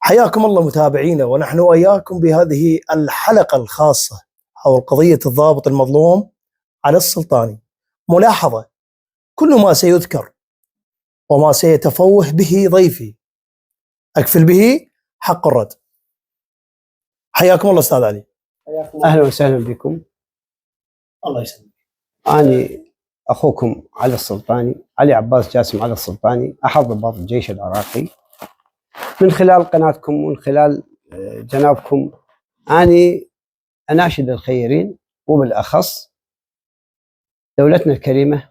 حياكم الله متابعينا، ونحن وإياكم بهذه الحلقة الخاصة حول قضية الضابط المظلوم علي السلطاني. ملاحظة: كل ما سيذكر وما سيتفوه به ضيفي أكفل به حق الرد. حياكم الله أستاذ علي. أهلا وسهلا بكم. الله يسلمك. أنا أخوكم علي السلطاني، علي عباس جاسم علي السلطاني، أحد ضباط الجيش العراقي. من خلال قناتكم ومن خلال جنابكم أنا أناشد الخيرين، وبالأخص دولتنا الكريمة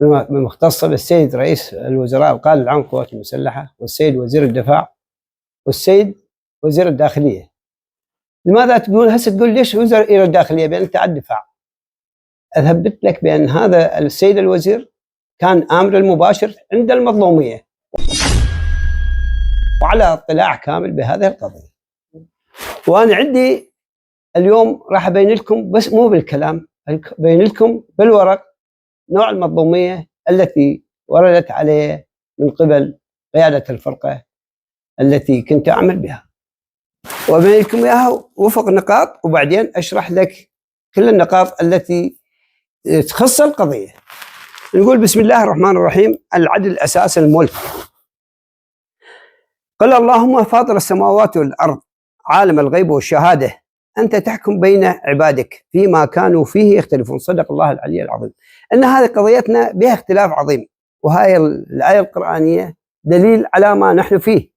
المختصة بالسيد رئيس الوزراء القائد العام للقوات المسلحة، والسيد وزير الدفاع، والسيد وزير الداخلية. لماذا تقول هسه تقول ليش وزير الداخلية بأن أنت على الدفاع؟ أثبت لك بأن هذا السيد الوزير كان آمر المباشر عند المظلومية وعلى اطلاع كامل بهذه القضية. وأنا عندي اليوم راح أبين لكم، بس مو بالكلام، أبين لكم بالورق نوع المظلومية التي وردت عليه من قبل قيادة الفرقة التي كنت أعمل بها، وأبين لكم إياها وفق نقاط، وبعدين أشرح لك كل النقاط التي تخص القضية. نقول بسم الله الرحمن الرحيم. العدل أساس الملك. قال اللهم فاطر السماوات والأرض عالم الغيب والشهادة، أنت تحكم بين عبادك فيما كانوا فيه يختلفون. صدق الله العلي العظيم. أن هذه قضيتنا بها اختلاف عظيم، وهي الآية القرآنية دليل على ما نحن فيه.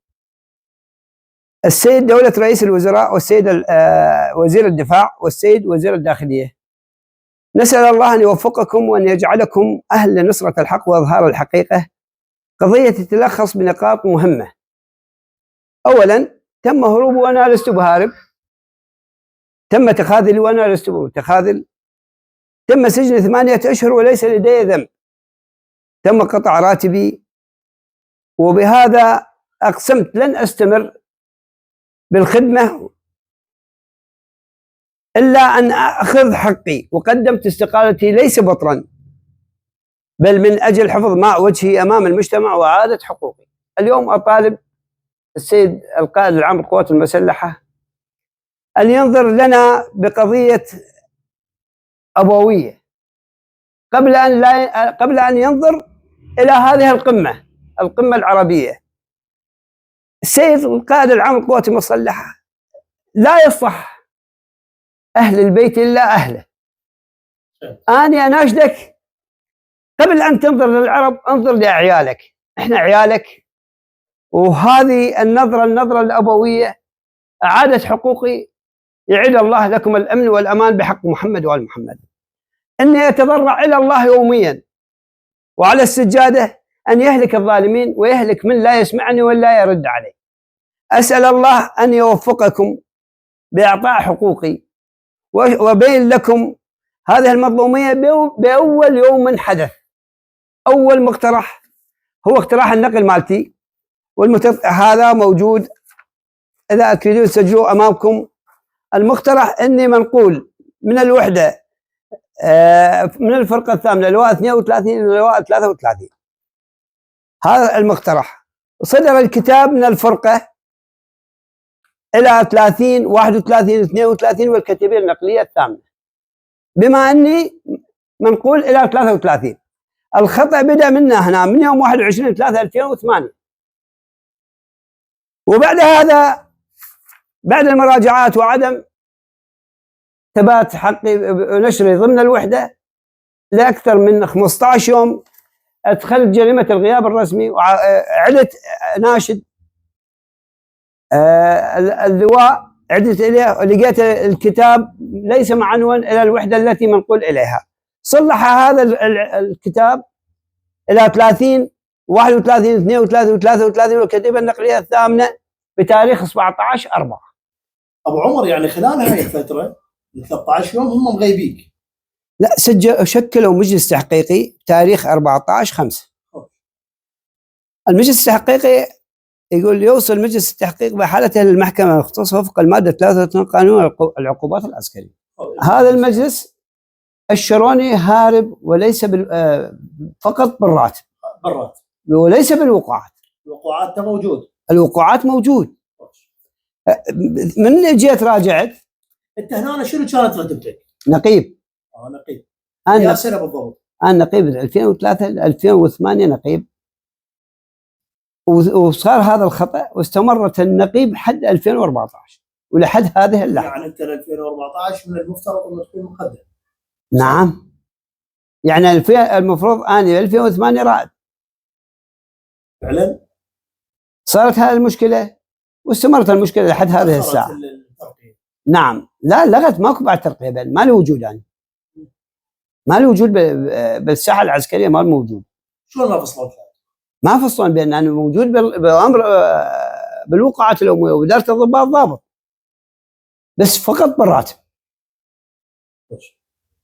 السيد دولة رئيس الوزراء، والسيد وزير الدفاع، والسيد وزير الداخلية، نسأل الله أن يوفقكم وأن يجعلكم أهل لنصرة الحق وإظهار الحقيقة. قضية تتلخص بنقاط مهمة. أولا، تم هروبي وأنا لست بهارب، تم تخاذلي وأنا لست بتخاذل، تم سجن 8 أشهر وليس لدي ذنب، تم قطع راتبي، وبهذا أقسمت لن أستمر بالخدمة إلا أن أخذ حقي، وقدمت استقالتي ليس بطرا بل من أجل حفظ ماء وجهي أمام المجتمع وإعادة حقوقي. اليوم أطالب السيد القائد العام للقوات المسلحة أن ينظر لنا بقضية أبوية قبل أن ينظر إلى هذه القمة العربية. السيد القائد العام للقوات المسلحة لا يصح أهل البيت إلا أهله. أنا أناشدك قبل أن تنظر للعرب انظر لأعيالك، إحنا عيالك، وهذه النظرة الأبوية أعادت حقوقي. يعيد الله لكم الأمن والأمان بحق محمد وآل محمد. إني أتضرع إلى الله يوميا وعلى السجادة أن يهلك الظالمين ويهلك من لا يسمعني ولا يرد علي. أسأل الله أن يوفقكم بإعطاء حقوقي، وبين لكم هذه المظلومية بأول يوم حدث. أول مقترح هو اقتراح النقل مالتي، هذا موجود، إذا تريدون تسجلوه أمامكم. المقترح إني منقول من الوحدة من الفرقة الثامنة لواء 32 إلى لواء 33. هذا المقترح. صدر الكتاب من الفرقة إلى 30 31 32 والكتيبية النقلية الثامنة، بما أني منقول إلى 33. الخطأ بدأ منا هنا من يوم 21/3/2008. وبعد هذا، بعد المراجعات وعدم ثبات حقي ونشري ضمن الوحدة لأكثر من 15 يوم، أدخلت جريمة الغياب الرسمي وعدت ناشد اللواء، عدت إليه ولقيت الكتاب ليس معنون إلى الوحدة التي منقول إليها. صلح هذا الكتاب إلى 30 31 32 33 والكتيبة النقلية الثامنة بتاريخ 17/4. أبو عمر، يعني خلال هاي الفترة 13 يوم هم مغيبيك؟ لا، شكلوا مجلس تحقيقي تاريخ 14/5. المجلس التحقيقي يقول يوصل مجلس التحقيق بحالته للمحكمة المختصة وفق المادة 33 قانون العقوبات العسكرية. هذا المجلس الشروني هارب، وليس فقط بالراتب، وليس بالوقوعات. الوقوعات موجود. الوقوعات موجود. من جيت راجعت. انت هنا شنو كانت رتبتك؟ نقيب. نقيب. انا يا سنه بالضبط؟ انا نقيب 2003 2008 نقيب، وصار هذا الخطا واستمرت النقيب حد 2014 ولحد هذه اللحظه. يعني انت 2014 من المفترض انه تكون مقدم. نعم، يعني المفروض اني 2008 رائد. فعلا صارت هذه المشكله واستمرت المشكله لحد هذه الساعه. نعم، لا لغت، ماكو بعد ترقيه، ما له وجود يعني. ما له وجود بالساحه العسكريه، ما له موجود. شلون ما فصلوا؟ ما فصلون بان انا موجود بامر بالوقعات الامويه واداره الضباط ضابط، بس فقط بالراتب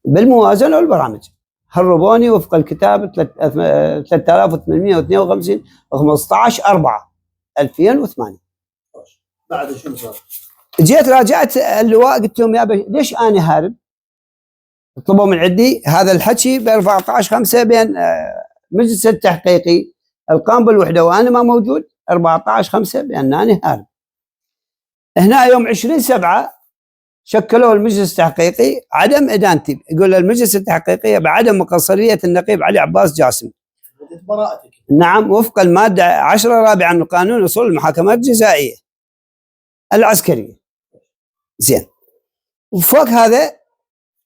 بالموازنه والبرامج. هربوني وفق الكتاب 3852 15/4/2008. بعد شنو صار؟ جيت راجعت اللواء، قلت لهم يا ليش انا هارب؟ طلبوا من عندي هذا الحكي ب 14/5 بين مجلس التحقيقي القام بالوحده وانا ما موجود. 14/5 بانني هارب. هنا يوم 20/7 شكلوا المجلس التحقيقي عدم ادانتي، يقول المجلس التحقيقي بعدم مقصريه النقيب علي عباس جاسم. براءتك. نعم، وفق الماده 10 رابعا من قانون اصول المحاكمات الجزائيه العسكريه. زين، وفوق هذا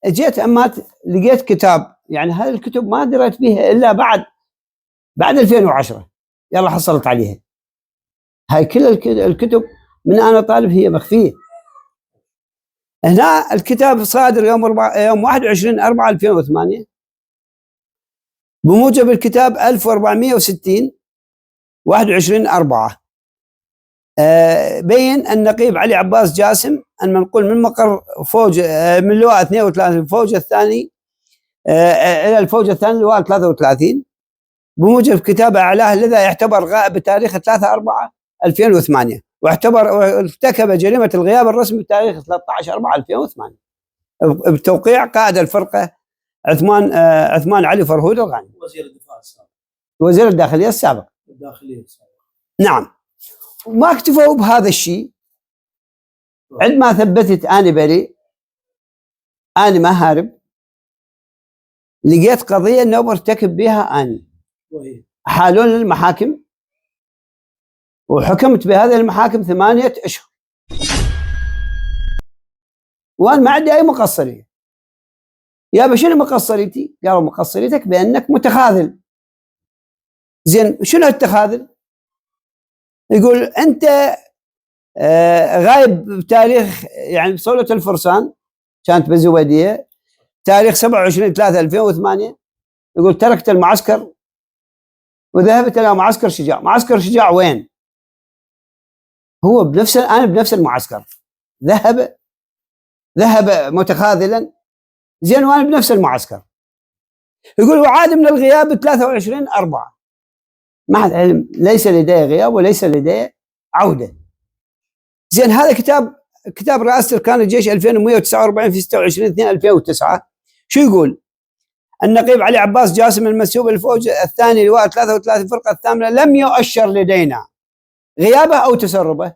جيت امات لقيت كتاب، يعني هذه الكتب ما دريت بها الا بعد 2010 يلا حصلت عليها. هاي كل الكتب من انا طالب هي مخفيه. هنا الكتاب صادر يوم 21/4/2008 بموجب الكتاب 1460 21/4. بين النقيب علي عباس جاسم المنقول من مقر فوج من لواء 32 الفوج الثاني الى الفوج الثاني لواء 33 بموجب كتاب اعلاه لذا يعتبر غائب بتاريخ 3/4/2008 وارتكب جريمه الغياب الرسمي بتاريخ 13/4/2008 بتوقيع قائد الفرقه عثمان علي فرهود الغاني، وزير الدفاع السابق، وزير الداخليه السابق. نعم، وما اكتفوا بهذا الشيء. عندما ثبتت اني بريء، اني ما هارب، لقيت قضيه انه برتكب بها اني، حالون للمحاكم وحكمت بهذه المحاكم 8 أشهر وانا ما عندي اي مقصريه. يا شنو مقصريتي؟ قالوا مقصريتك بانك متخاذل. زين، شنو التخاذل؟ يقول انت غايب بتاريخ، يعني بصولة الفرسان كانت بالزبيديه تاريخ 27/3/2008. يقول تركت المعسكر وذهبت الى معسكر شجاع. معسكر شجاع وين؟ هو انا بنفس المعسكر. ذهب متخاذلا. زين، وانا بنفس المعسكر. يقول وعاد من الغياب 23/4. مع العلم ليس لدي غياب وليس لدي عوده. زين، هذا كتاب رئاسه اركان الجيش 2149 في 26/2/2009. شو يقول؟ النقيب علي عباس جاسم المنسوب الفوج الثاني لواء 33 الفرقه الثامنه لم يؤشر لدينا غيابه او تسربه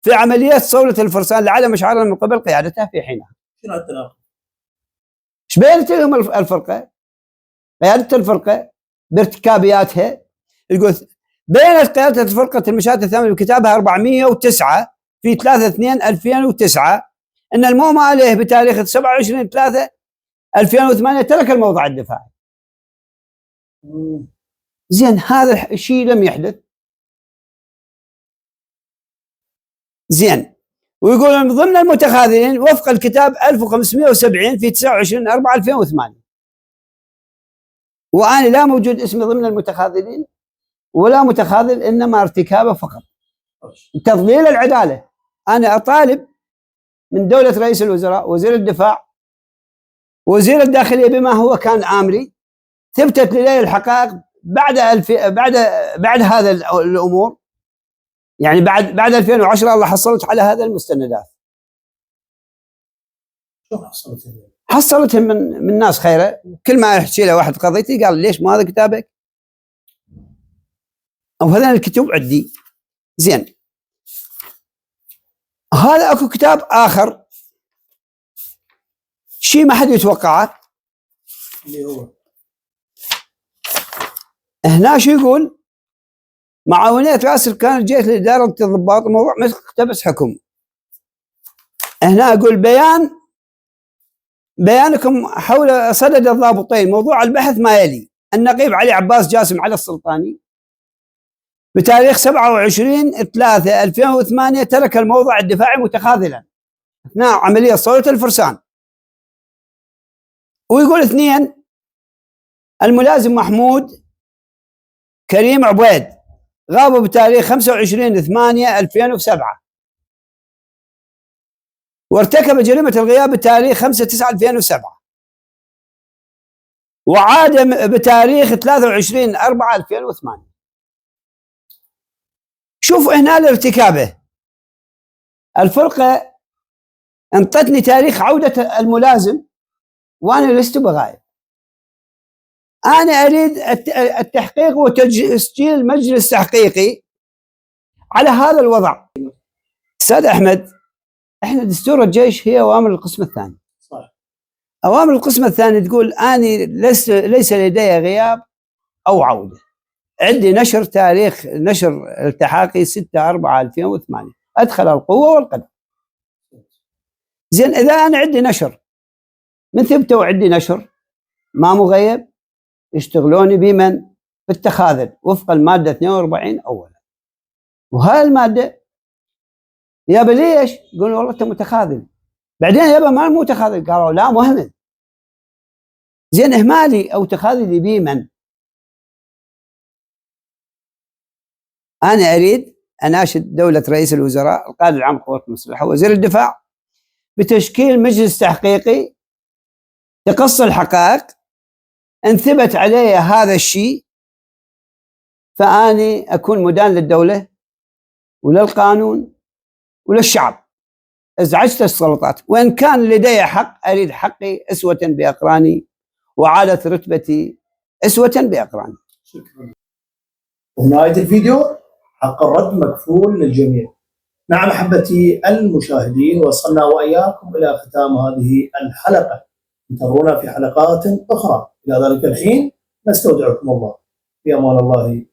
في عمليه صولة الفرسان لعدم اشعارنا من قبل قيادته في حينها. شنو التناقض؟ ايش بينت لهم الفرقه؟ قياده الفرقه بارتكابياتها. يقول بينت قياده فرقه المشاة الثامنه بكتابها 409 في 3/2/2009 ان المومى عليه بتاريخ 27/3/2008 ترك الموضع الدفاعي. زين، هذا الشيء لم يحدث. زين، ويقول من ضمن المتخاذلين وفق الكتاب 1570 في 29/4/2008. وانا لا موجود اسمي ضمن المتخاذلين ولا متخاذل، انما ارتكابه فقط. تضليل العداله. انا اطالب من دوله رئيس الوزراء، وزير الدفاع، وزير الداخليه بما هو كان امري. ثبتت لي الحقائق بعد هذا الامور، يعني بعد 2010 الله حصلت على هذا المستندات. شو حصلت؟ حصلتهم من ناس خيره. كل ما يحكي له واحد قضيتي قال ليش ما هذا كتابك؟ او هذا الكتب عندي. زين، هذا اكو كتاب اخر شيء ما حد يتوقعه، اللي هو هنا شو يقول؟ معاونية رئاسة أركان الجيش لإدارة الضباط موضوع مقتبس حكم. هنا أقول بيانكم حول صدد الضابطين موضوع البحث ما يلي: النقيب علي عباس جاسم على السلطاني بتاريخ 27/3/2008 ترك الموضع الدفاعي متخاذلا أثناء عملية صولة الفرسان. ويقول 2: الملازم محمود كريم عبيد غاب بتاريخ 25/8/2007 وارتكب جريمة الغياب بتاريخ 5/9/2007 وعاد بتاريخ 23/4/2008. شوف هنا الارتكابه، الفرقة انطتني تاريخ عودة الملازم وانا لست بغايب. انا اريد التحقيق وتسجيل مجلس تحقيقي على هذا الوضع. استاذ احمد، احنا دستور الجيش هي اوامر القسم الثاني. صح. اوامر القسم الثاني تقول اني ليس لدي غياب او عوده. عندي نشر تاريخ نشر التحاقي 6/4/2008 ادخل القوه والقدر. زين اذا انا عندي نشر من ثبته وعندي نشر ما مغيب يشتغلوني بمن؟ بالتخاذل وفق الماده 42 اولا. وهاي الماده يابا ليش؟ يقولون والله انت متخاذل. بعدين يابا ما متخاذل، قالوا لا مهمل. زين اهمالي او تخاذلي بمن؟ انا اريد اناشد دوله رئيس الوزراء القائد العام للقوات المسلحه وزير الدفاع بتشكيل مجلس تحقيقي يقص الحقائق. ان ثبت علي هذا الشيء فاني اكون مدان للدوله وللقانون وللشعب. ازعجت السلطات، وان كان لدي حق اريد حقي اسوه باقراني وعادت رتبتي اسوه باقراني. شكرا. ونهاية الفيديو حق الرد مكفول للجميع. نعم أحبتي المشاهدين، وصلنا وإياكم إلى ختام هذه الحلقة. انتظرونا في حلقات أخرى. إلى ذلك الحين نستودعكم الله في أمان الله.